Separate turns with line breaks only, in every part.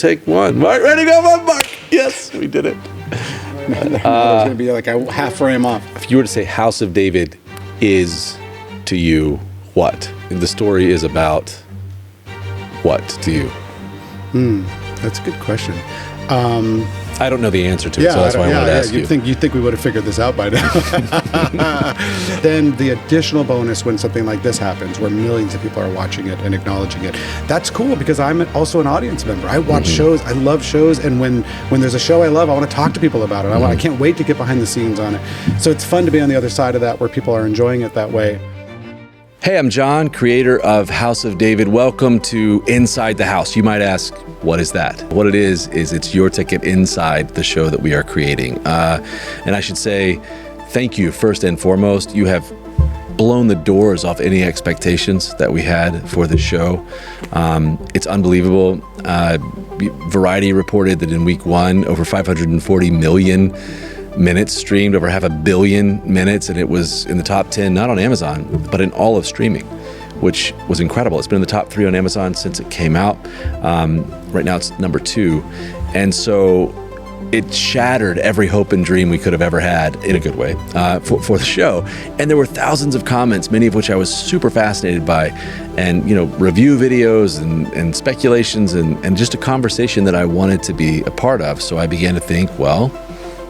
take one. Mark, ready to go, Mark. Yes, we did it.
It was going to be like a half frame off.
If you were to say House of David is to you what? The story is about what to you?
That's a good question.
I don't know the answer to it, so that's why I wanted to ask you.
You'd think we would have figured this out by now. Then the additional bonus when something like this happens, where millions of people are watching it and acknowledging it, that's cool because I'm also an audience member. I watch shows. I love shows, and when there's a show I love, I want to talk to people about it. I can't wait to get behind the scenes on it. So it's fun to be on the other side of that, where people are enjoying it that way.
Hey, I'm Jon, creator of House of David. Welcome to Inside the House. You might ask, what is that? What it is it's your ticket inside the show that we are creating. And I should say, thank you first and foremost. You have blown the doors off any expectations that we had for the show. It's unbelievable. Variety reported that in week one, over 540 million minutes streamed, over 500 million minutes, and it was in the top 10, not on Amazon, but in all of streaming, which was incredible. It's been in the top 3 on Amazon since it came out. Right now it's number 2. And so it shattered every hope and dream we could have ever had, in a good way, for the show. And there were thousands of comments, many of which I was super fascinated by, and review videos and speculations and just a conversation that I wanted to be a part of. So I began to think, well,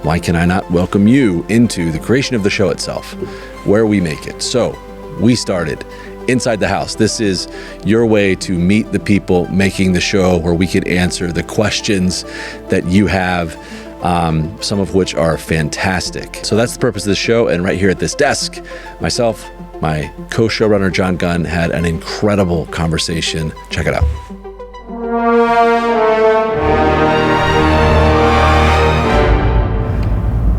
why can I not welcome you into the creation of the show itself, where we make it? So we started Inside the House. This is your way to meet the people making the show, where we can answer the questions that you have, some of which are fantastic. So that's the purpose of the show. And right here at this desk, myself, my co-showrunner, Jon Gunn, had an incredible conversation. Check it out.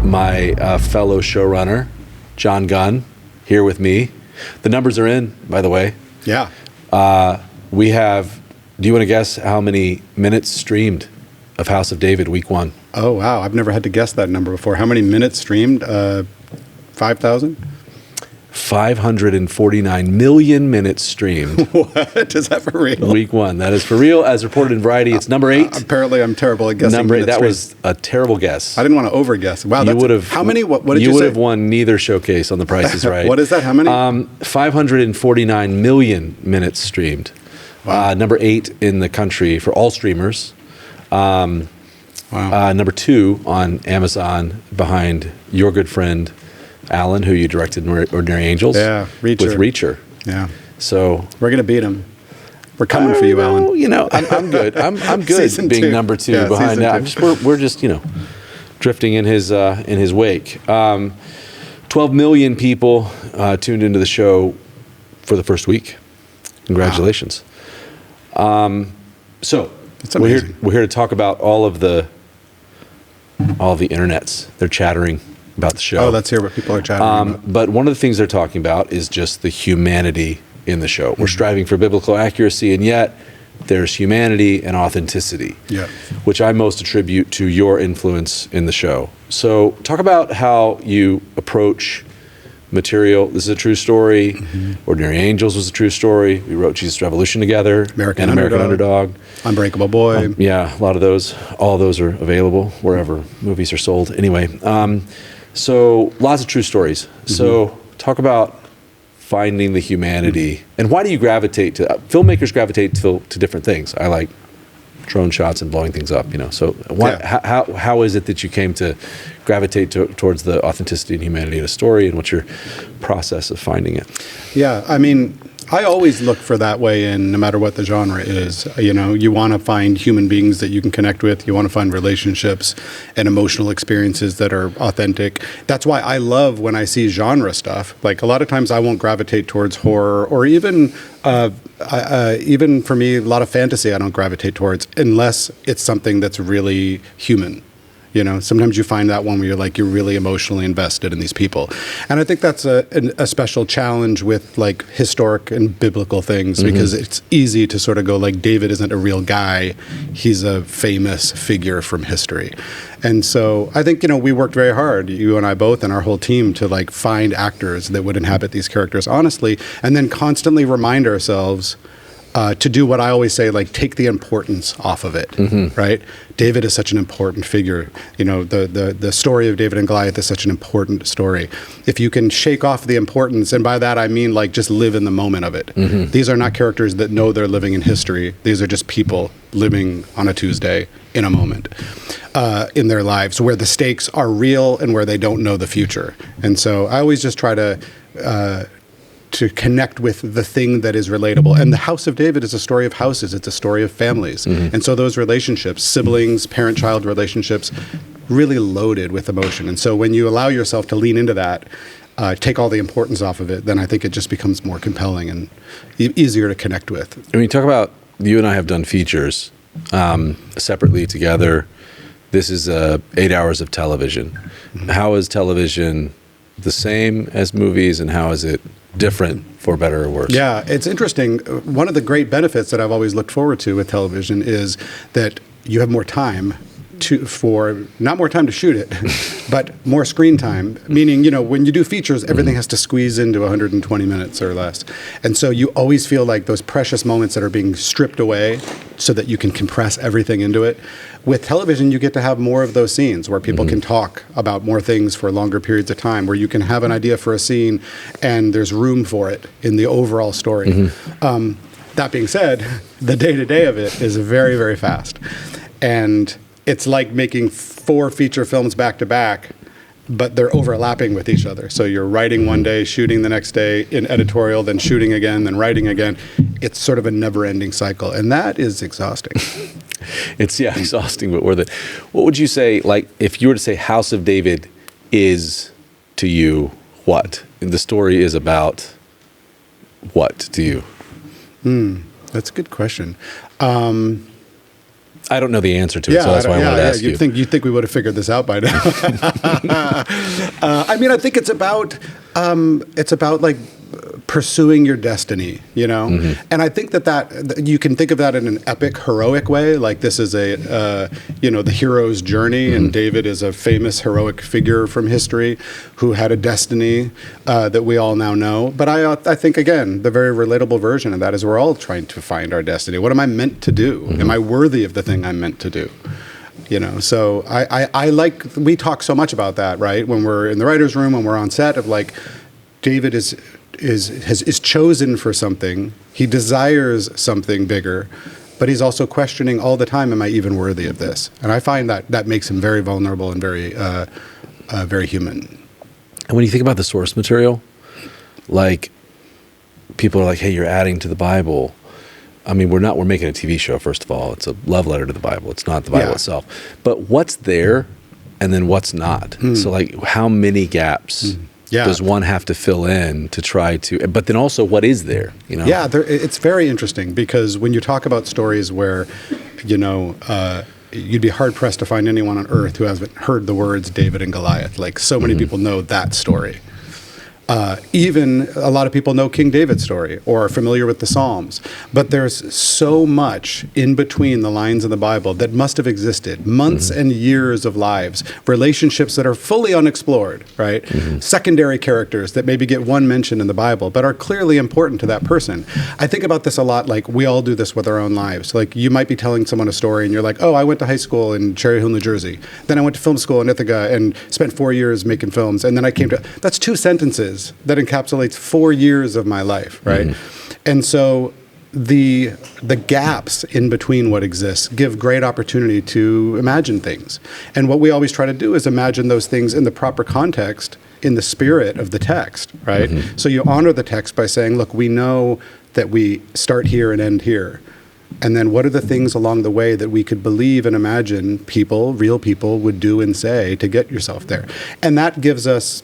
My fellow showrunner, Jon Gunn, here with me. The numbers are in, by the way.
Yeah.
We have, do you want to guess how many minutes streamed of House of David week 1?
Oh, wow. I've never had to guess that number before. How many minutes streamed? 5,000?
549 million minutes streamed.
What? Is that for real?
Week 1. That is for real. As reported in Variety, it's number 8.
Apparently, I'm terrible at guessing.
Number 8. That was a terrible guess.
I didn't want to overguess. Wow.
You would have.
How many? What did you say?
You would have won neither showcase on The Price is Right.
What is that? How many?
549 million minutes streamed.
Wow.
Number 8 in the country for all streamers.
Wow.
Number 2 on Amazon, behind your good friend Alan, who you directed in Ordinary Angels.
Yeah, Reacher.
With Reacher.
Yeah.
So
we're gonna beat him. We're coming for you, Alan.
I'm good. I'm good being
2.
number 2
Yeah,
behind that.
season 2.
We're just drifting in his wake. 12 million people tuned into the show for the first week. Congratulations.
Wow.
So
It's amazing.
we're here to talk about all of the internets. They're chattering about the show.
Oh, let's hear what people are chatting about.
But one of the things they're talking about is just the humanity in the show. We're striving for biblical accuracy, and yet there's humanity and authenticity,
Yeah.
which I most attribute to your influence in the show. So talk about how you approach material. This is a true story. Ordinary Angels was a true story. We wrote Jesus Revolution together.
American
Underdog.
Unbreakable Boy.
Yeah, a lot of those. All of those are available wherever movies are sold. Anyway, so lots of true stories. So talk about finding the humanity, and why do you gravitate to filmmakers gravitate to different things? I like drone shots and blowing things up, So how is it that you came to gravitate towards the authenticity and humanity in a story, and what's your process of finding it?
Yeah, I mean, I always look for that way in no matter what the genre is. You want to find human beings that you can connect with. You want to find relationships and emotional experiences that are authentic. That's why I love when I see genre stuff. Like a lot of times I won't gravitate towards horror, or even for me, a lot of fantasy I don't gravitate towards unless it's something that's really human. Sometimes you find that one where you're really emotionally invested in these people. And I think that's a special challenge with like historic and biblical things, because it's easy to sort of go like, David isn't a real guy. He's a famous figure from history. And so I think, we worked very hard, you and I both, and our whole team, to like find actors that would inhabit these characters honestly, and then constantly remind ourselves to do what I always say, like take the importance off of it, right? David is such an important figure. You know, the story of David and Goliath is such an important story. If you can shake off the importance, and by that I mean like just live in the moment of it. These are not characters that know they're living in history. These are just people living on a Tuesday in a moment in their lives where the stakes are real and where they don't know the future. And so I always just try to connect with the thing that is relatable. And the House of David is a story of houses. It's a story of families. And so those relationships, siblings, parent-child relationships, really loaded with emotion. And so when you allow yourself to lean into that, take all the importance off of it, then I think it just becomes more compelling and easier to connect with.
When you talk about, you and I have done features separately together. This is 8 hours of television. How is television the same as movies, and how is it different, for better or worse?
Yeah, it's interesting. One of the great benefits that I've always looked forward to with television is that you have more time not more time to shoot it, but more screen time. Meaning, you know, when you do features, everything has to squeeze into 120 minutes or less. And so you always feel like those precious moments that are being stripped away so that you can compress everything into it. With television, you get to have more of those scenes where people can talk about more things for longer periods of time, where you can have an idea for a scene and there's room for it in the overall story. That being said, the day-to-day of it is very, very fast. And it's like making 4 feature films back to back, but they're overlapping with each other. So you're writing one day, shooting the next day in editorial, then shooting again, then writing again. It's sort of a never-ending cycle, and that is exhausting.
It's exhausting, but worth it. What would you say, like, if you were to say House of David is to you what? The story is about what to you?
That's a good question.
I don't know the answer to it, so that's why I wanted to ask you.
You'd think we would have figured this out by now. I mean, I think it's about like pursuing your destiny, you know? And I think that you can think of that in an epic, heroic way. Like this is the hero's journey, and David is a famous heroic figure from history who had a destiny that we all now know. But I think, again, the very relatable version of that is we're all trying to find our destiny. What am I meant to do? Am I worthy of the thing I'm meant to do? You know, so we talk so much about that, right? When we're in the writer's room, when we're on set, of like, David is chosen for something. He desires something bigger, but he's also questioning all the time, am I even worthy of this? And I find that makes him very vulnerable and very very human.
And when you think about the source material, like, people are like, hey, you're adding to the Bible. I mean, we're making a TV show, first of all. It's a love letter to the Bible. It's not the Bible itself. But what's there and then what's not? So, like, how many gaps does one have to fill in to try to, but then also what is there, you know?
Yeah, it's very interesting, because when you talk about stories where, you know, you'd be hard-pressed to find anyone on earth who hasn't heard the words David and Goliath. Like, so many people know that story. Even a lot of people know King David's story or are familiar with the Psalms, but there's so much in between the lines of the Bible that must have existed, months and years of lives, relationships that are fully unexplored, right? Secondary characters that maybe get one mention in the Bible, but are clearly important to that person. I think about this a lot, like we all do this with our own lives. Like, you might be telling someone a story and you're like, oh, I went to high school in Cherry Hill, New Jersey. Then I went to film school in Ithaca and spent 4 years making films. And then I came to, that's 2 sentences that encapsulates 4 years of my life, right? And so the gaps in between what exists give great opportunity to imagine things. And what we always try to do is imagine those things in the proper context, in the spirit of the text, right? So you honor the text by saying, look, we know that we start here and end here. And then what are the things along the way that we could believe and imagine real people would do and say to get yourself there? And that gives us,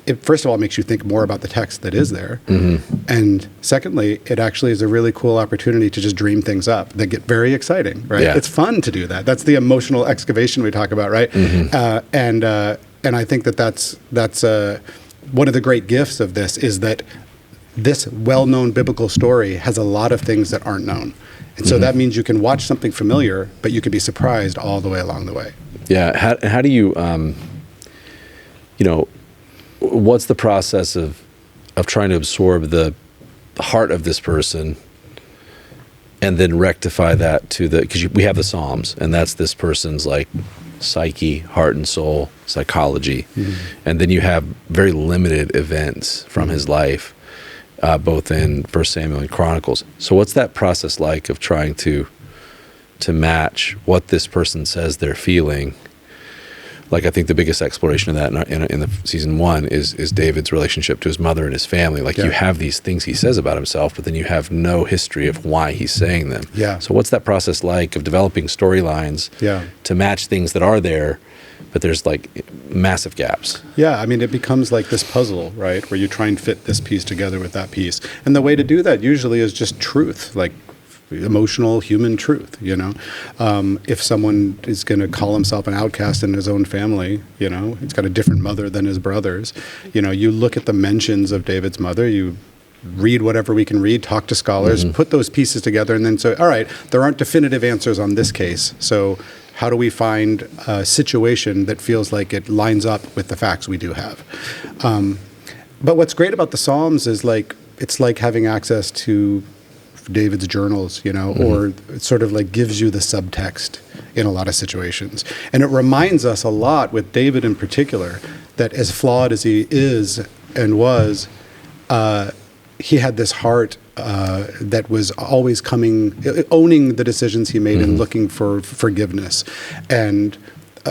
it first of all makes you think more about the text that is there. And secondly, it actually is a really cool opportunity to just dream things up that get very exciting, right? It's fun to do that. That's the emotional excavation we talk about, right? And I think that's one of the great gifts of this is that this well-known biblical story has a lot of things that aren't known. And so that means you can watch something familiar, but you could be surprised all the way along the way.
Yeah. How do you, you know, what's the process of trying to absorb the heart of this person and then rectify that to because we have the Psalms, and that's this person's like psyche, heart and soul, psychology, and then you have very limited events from his life, both in 1 Samuel and Chronicles. So what's that process like of trying to match what this person says they're feeling? Like, I think the biggest exploration of that in the season 1 is David's relationship to his mother and his family. Like, you have these things he says about himself, but then you have no history of why he's saying them.
Yeah.
So what's that process like of developing storylines to match things that are there, but there's like massive gaps?
Yeah, I mean, it becomes like this puzzle, right, where you try and fit this piece together with that piece. And the way to do that usually is just truth, like emotional human truth. If someone is going to call himself an outcast in his own family, he's got a different mother than his brothers, you look at the mentions of David's mother, you read whatever we can read, talk to scholars, put those pieces together, and then say, all right, there aren't definitive answers on this case, so how do we find a situation that feels like it lines up with the facts we do have? But what's great about the Psalms is it's like having access to David's journals, or it sort of like gives you the subtext in a lot of situations. And it reminds us a lot, with David in particular, that as flawed as he is and was, he had this heart that was always owning the decisions he made and looking for forgiveness and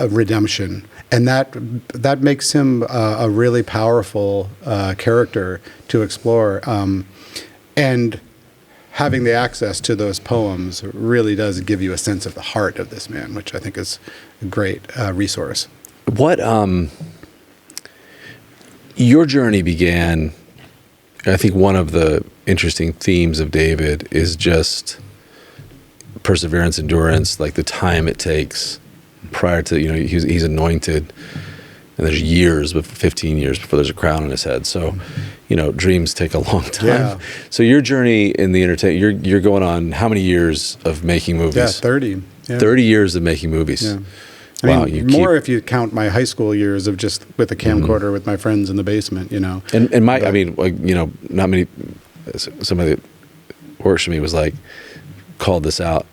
redemption. And that makes him a really powerful character to explore. And having the access to those poems really does give you a sense of the heart of this man, which I think is a great resource.
Your journey began, I think one of the interesting themes of David is just perseverance, endurance, like the time it takes prior to, he's anointed, and there's years, but 15 years before there's a crown on his head. So, dreams take a long time.
Yeah.
So your journey in the entertainment, you're going on how many years of making movies?
Yeah, 30. Yeah.
30 years of making movies.
Yeah.
Wow,
more if you count my high school years of just with a camcorder with my friends in the basement,
And not many, somebody that works for me was like, called this out.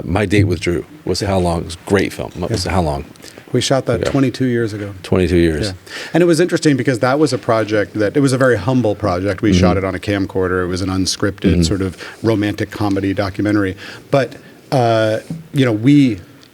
My Date with Drew was how long? It was a great film. Was how long?
We shot that 22 years ago.
22 years.
Yeah. And it was interesting because that was a project it was a very humble project. We shot it on a camcorder. It was an unscripted sort of romantic comedy documentary. But,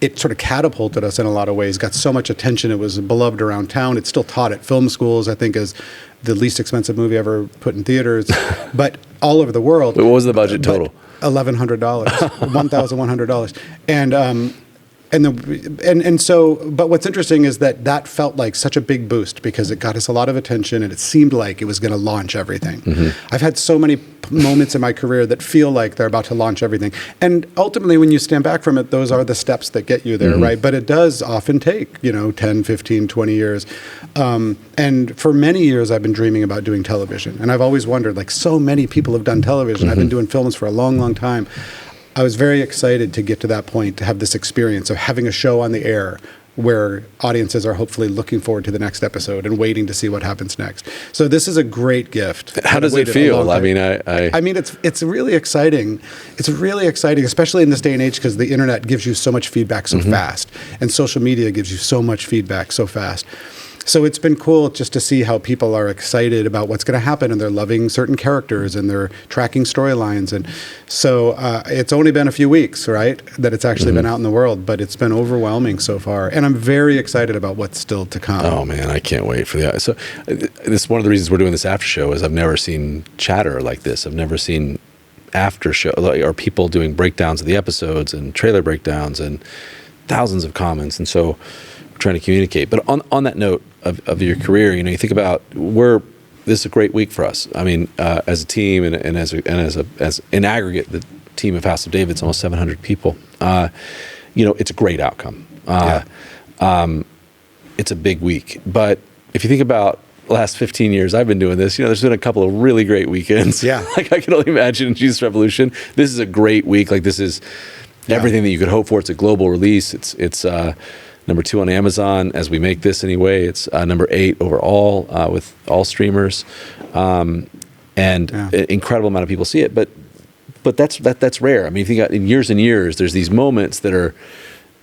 it sort of catapulted us in a lot of ways, got so much attention. It was beloved around town. It's still taught at film schools, I think, as the least expensive movie ever put in theaters, but all over the world.
What was the budget total?
$1,100, $1,100. But what's interesting is that felt like such a big boost because it got us a lot of attention and it seemed like it was going to launch everything. I've had so many moments in my career that feel like they're about to launch everything. And ultimately, when you stand back from it, those are the steps that get you there, right? But it does often take, 10, 15, 20 years. And for many years, I've been dreaming about doing television. And I've always wondered, so many people have done television. I've been doing films for a long, long time. I was very excited to get to that point, to have this experience of having a show on the air where audiences are hopefully looking forward to the next episode and waiting to see what happens next. So this is a great gift.
How does it feel? I mean,
it's really exciting. It's really exciting, especially in this day and age, because the internet gives you so much feedback so fast, and social media gives you so much feedback so fast. So it's been cool just to see how people are excited about what's going to happen, and they're loving certain characters and they're tracking storylines. And so it's only been a few weeks, right, that it's actually been out in the world, but it's been overwhelming so far. And I'm very excited about what's still to come.
Oh man, I can't wait for the. So this is one of the reasons we're doing this after show is I've never seen chatter like this. I've never seen after show or people doing breakdowns of the episodes and trailer breakdowns and thousands of comments. And so we're trying to communicate. But on that note of your career, you think about this is a great week for us. I mean, as a team and as in aggregate, the team of House of David's almost 700 people. It's a great outcome. It's a big week. But if you think about the last 15 years I've been doing this, there's been a couple of really great weekends. Yeah. I can only imagine in Jesus Revolution. This is a great week. This is everything that you could hope for. It's a global release. It's number 2 on Amazon as we make this anyway. It's number 8 overall with all streamers. And an incredible amount of people see it. But but that's rare. I mean, if you got in years and years, there's these moments that are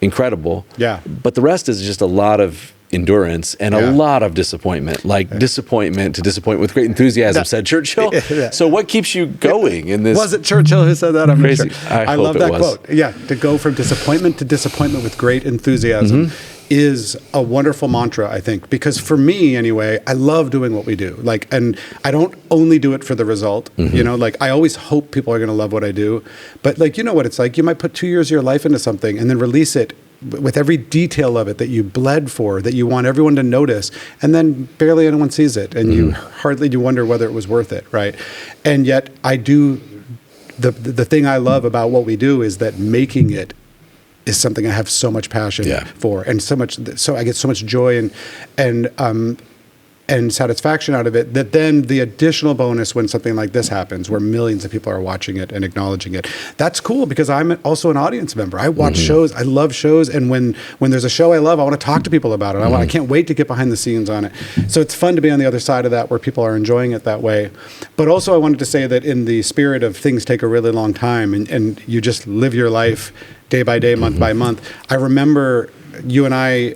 incredible.
Yeah.
But the rest is just a lot of endurance and a lot of disappointment, like disappointment to disappointment with great enthusiasm, said Churchill. So what keeps you going in this?
Was it Churchill who said that? I'm
crazy.
not sure.
I
love
hope
that
it was.
quote. Yeah, to go from disappointment to disappointment with great enthusiasm is a wonderful mantra, I think, because for me anyway, I love doing what we do. Like, and I don't only do it for the result, you know, like I always hope people are going to love what I do, but like, you know what it's like, you might put 2 years of your life into something and then release it with every detail of it that you bled for, that you want everyone to notice, and then barely anyone sees it, and you wonder whether it was worth it, right? And yet I do, the thing I love about what we do is that making it is something I have so much passion for, and so I get so much joy and satisfaction out of it, that then the additional bonus when something like this happens, where millions of people are watching it and acknowledging it, that's cool, because I'm also an audience member. I watch shows, I love shows, and when there's a show I love, I want to talk to people about it. I can't wait to get behind the scenes on it. So it's fun to be on the other side of that, where people are enjoying it that way. But also I wanted to say that in the spirit of things take a really long time, and you just live your life day by day, month by month. I remember you and I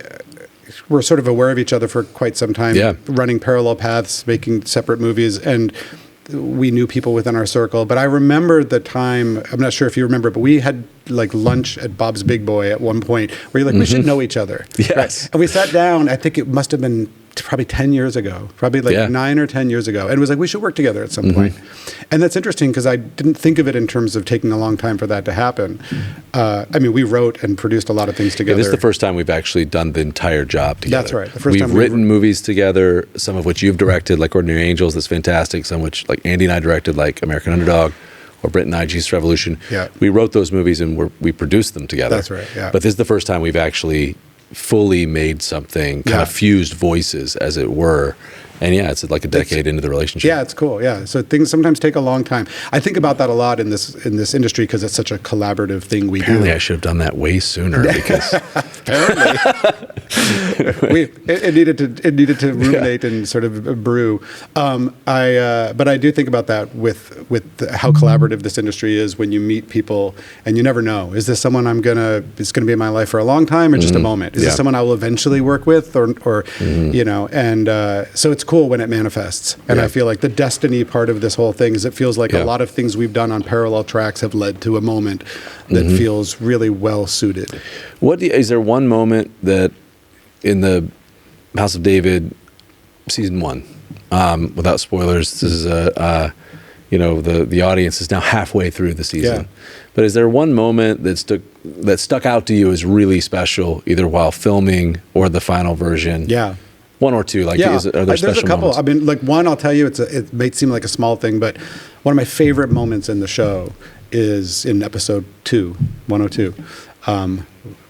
were sort of aware of each other for quite some time, running parallel paths, making separate movies, and we knew people within our circle. But I remember the time, I'm not sure if you remember, but we had like lunch at Bob's Big Boy at one point, where you're like, we should know each other.
Yes.
Right? And we sat down, I think it must have been probably 10 years ago, probably like 9 or 10 years ago. And it was like, we should work together at some point. And that's interesting, because I didn't think of it in terms of taking a long time for that to happen. I mean, we wrote and produced a lot of things together.
This is the first time we've actually done the entire job together.
That's right. The first time
we've written movies together, some of which you've directed, like Ordinary Angels, that's fantastic. Some which like Andy and I directed, like American Underdog, or Brit and I, Jesus Revolution.
Yeah.
We wrote those movies and we produced them together.
That's right, yeah.
But this is the first time we've actually fully made something, kind of fused voices, as it were. And it's like a decade into the relationship. Yeah,
it's cool. Yeah, so things sometimes take a long time. I think about that a lot in this industry, because it's such a collaborative thing we do.
Apparently, I should have done that way sooner, because
apparently it needed to ruminate and sort of brew. But I do think about that with how collaborative this industry is, when you meet people and you never know, is this someone it's gonna be in my life for a long time, or just a moment? Is this someone I will eventually work with, or you know? And so it's cool when it manifests. And I feel like the destiny part of this whole thing is, it feels like a lot of things we've done on parallel tracks have led to a moment that feels really well suited.
Is there one moment that in the House of David season 1, without spoilers, this is the audience is now halfway through the season, but is there one moment that stuck out to you as really special, either while filming or the final version? One or two, like, are there
there's
special
a couple.
moments?
I mean, like one, I'll tell you, it may seem like a small thing, but one of my favorite moments in the show is in episode 102,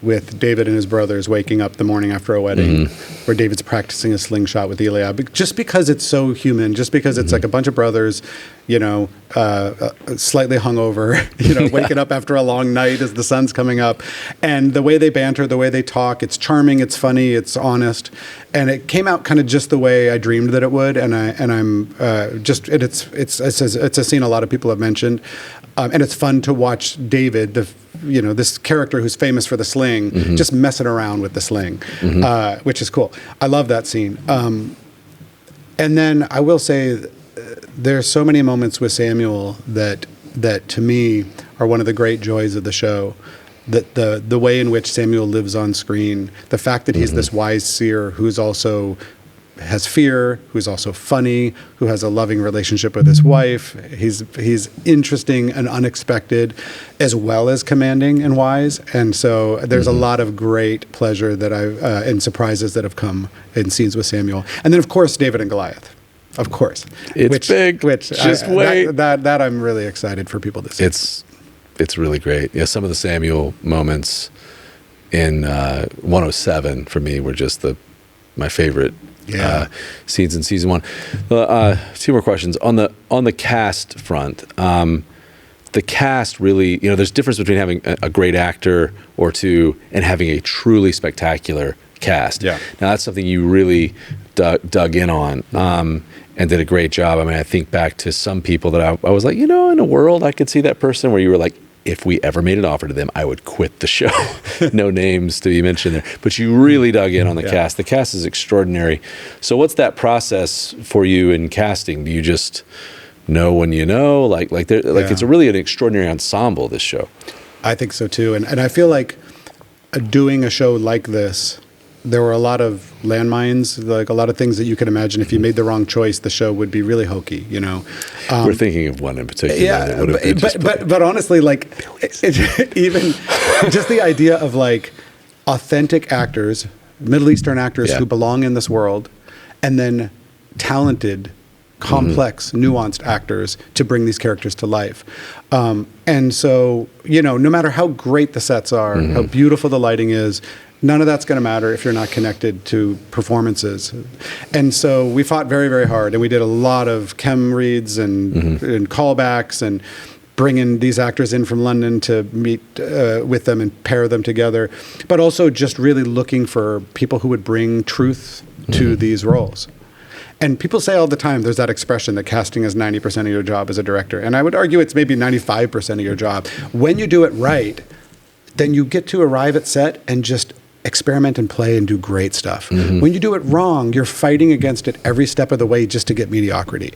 with David and his brothers waking up the morning after a wedding, where David's practicing a slingshot with Eliab, just because it's so human, just because it's like a bunch of brothers, slightly hungover, waking up after a long night as the sun's coming up, and the way they banter, the way they talk, it's charming, it's funny, it's honest, and it came out kind of just the way I dreamed that it would, it's a scene a lot of people have mentioned, and it's fun to watch David, this character who's famous for the sling, just messing around with the sling, which is cool. I love that scene. And then I will say, there's so many moments with Samuel that to me are one of the great joys of the show. That the way in which Samuel lives on screen, the fact that he's this wise seer who's also has fear, who's also funny, who has a loving relationship with his wife. He's interesting and unexpected, as well as commanding and wise. And so there's a lot of great pleasure that and surprises that have come in scenes with Samuel. And then, of course, David and Goliath. Of course.
It's big. Just wait.
That I'm really excited for people to see.
It's really great. Yeah, some of the Samuel moments in 107 for me were just my favorite scenes in season 1. Two more questions on the cast front. The cast really, there's a difference between having a great actor or two and having a truly spectacular cast. Now that's something you really dug in on. and did a great job. I mean, I think back to some people that I was like, in a world I could see that person where you were like, if we ever made an offer to them, I would quit the show. No names to be mentioned there. But you really dug in on the cast. The cast is extraordinary. So what's that process for you in casting? Do you just know when you know? Like it's really an extraordinary ensemble, this show.
I think so too. And I feel like doing a show like this, there were a lot of landmines, like a lot of things that you could imagine. If you made the wrong choice, the show would be really hokey,
We're thinking of one in particular.
Yeah, but honestly, like even just the idea of like authentic actors, Middle Eastern actors who belong in this world, and then talented, complex, nuanced actors to bring these characters to life. And so, no matter how great the sets are, how beautiful the lighting is, none of that's going to matter if you're not connected to performances. And so we fought very, very hard, and we did a lot of chem reads and callbacks and bringing these actors in from London to meet with them and pair them together, but also just really looking for people who would bring truth to these roles. And people say all the time, there's that expression that casting is 90% of your job as a director. And I would argue it's maybe 95% of your job. When you do it right, then you get to arrive at set and just experiment and play and do great stuff. When you do it wrong, you're fighting against it every step of the way just to get mediocrity.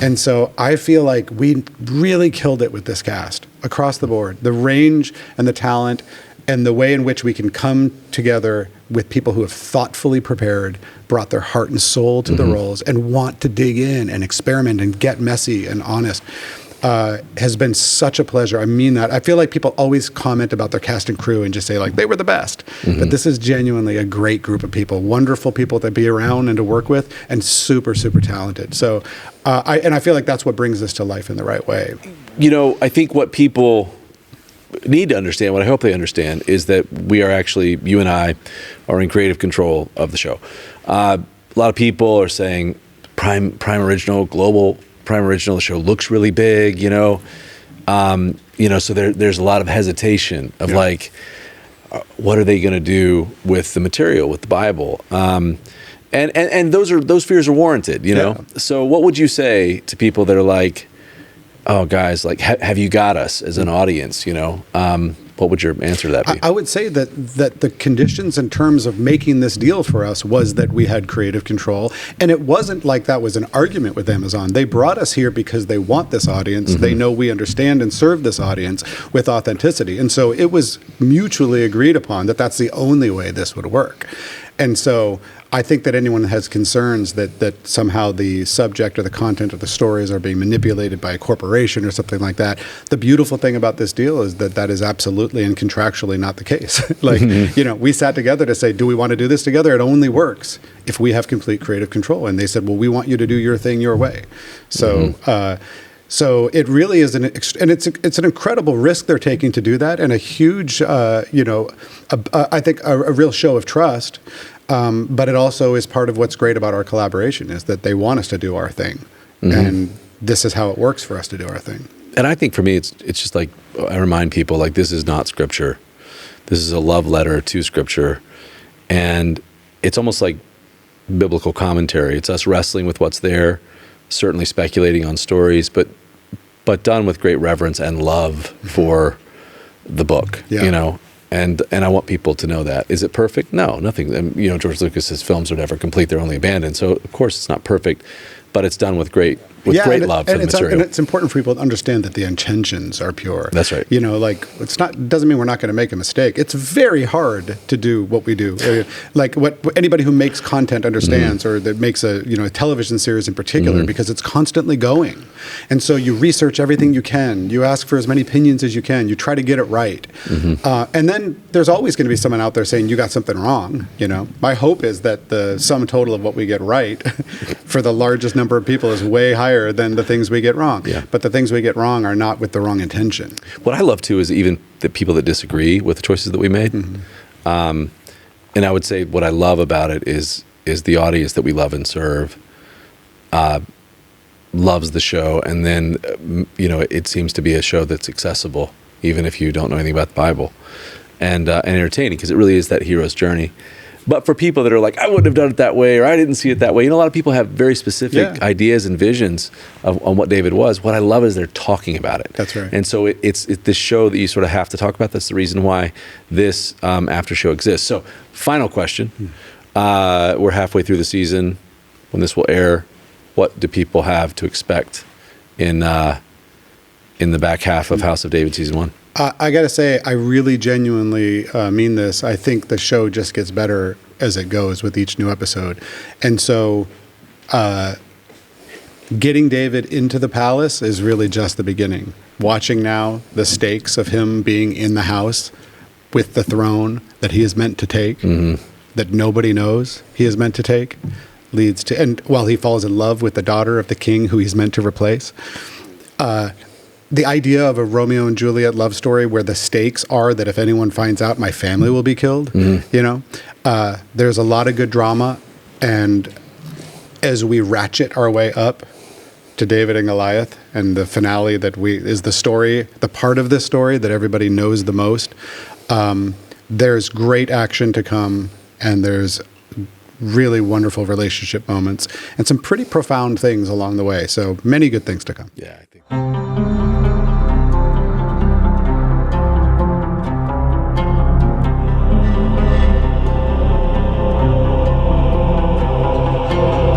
And so I feel like we really killed it with this cast across the board. The range and the talent and the way in which we can come together with people who have thoughtfully prepared, brought their heart and soul to the roles, and want to dig in and experiment and get messy and honest. Has been such a pleasure. I mean that. I feel like people always comment about their cast and crew and just say like they were the best. But this is genuinely a great group of people, wonderful people to be around and to work with, and super, super talented. So, I feel like that's what brings this to life in the right way.
I think what people need to understand, what I hope they understand, is that we are actually, you and I, are in creative control of the show. A lot of people are saying Prime Original, global Prime Original, the show looks really big, so there's a lot of hesitation of like, what are they going to do with the material, with the Bible? And those fears are warranted, So what would you say to people that are like, oh, guys, like, have you got us as an audience, What would your answer to that be?
I would say that the conditions in terms of making this deal for us was that we had creative control. And it wasn't like that was an argument with Amazon. They brought us here because they want this audience. They know we understand and serve this audience with authenticity. And so it was mutually agreed upon that that's the only way this would work. And so I think that anyone that has concerns that somehow the subject or the content of the stories are being manipulated by a corporation or something like that, the beautiful thing about this deal is that is absolutely and contractually not the case. We sat together to say, do we want to do this together? It only works if we have complete creative control. And they said, well, we want you to do your thing your way. So so it really is it's an incredible risk they're taking to do that, and a huge, I think a real show of trust. But it also is part of what's great about our collaboration is that they want us to do our thing, and this is how it works for us to do our thing.
And I think for me, it's just like I remind people like this is not scripture. This is a love letter to scripture, and it's almost like biblical commentary. It's us wrestling with what's there, certainly speculating on stories, but done with great reverence and love for the book, And I want people to know that. Is it perfect? No, nothing. George Lucas's films are never complete; they're only abandoned. So of course it's not perfect, but it's done with great love for the material.
And it's important for people to understand that the intentions are pure.
That's right.
It doesn't mean we're not going to make a mistake. It's very hard to do what we do. Like what anybody who makes content understands, or that makes a television series in particular, because it's constantly going. And so you research everything you can. You ask for as many opinions as you can. You try to get it right. And then there's always going to be someone out there saying you got something wrong. My hope is that the sum total of what we get right for the largest number of people is way higher than the things we get wrong.
Yeah.
But the things we get wrong are not with the wrong intention.
What I love too is even the people that disagree with the choices that we made. And I would say what I love about it is the audience that we love and serve loves the show, and then it seems to be a show that's accessible even if you don't know anything about the Bible, and entertaining, because it really is that hero's journey. But for people that are like, I wouldn't have done it that way, or I didn't see it that way. A lot of people have very specific ideas and visions on what David was. What I love is they're talking about it.
That's right.
And so it's this show that you sort of have to talk about. That's the reason why this after show exists. So final question. We're halfway through the season. When this will air, what do people have to expect in the back half of House of David season 1?
I got to say, I really genuinely mean this. I think the show just gets better as it goes with each new episode. And so getting David into the palace is really just the beginning. Watching now the stakes of him being in the house with the throne that he is meant to take, that nobody knows he is meant to take, leads to, and while he falls in love with the daughter of the king who he's meant to replace, the idea of a Romeo and Juliet love story where the stakes are that if anyone finds out, my family will be killed, there's a lot of good drama. And as we ratchet our way up to David and Goliath and the finale that is the story, the part of this story that everybody knows the most, there's great action to come, and there's really wonderful relationship moments and some pretty profound things along the way. So many good things to come.
Yeah, I think.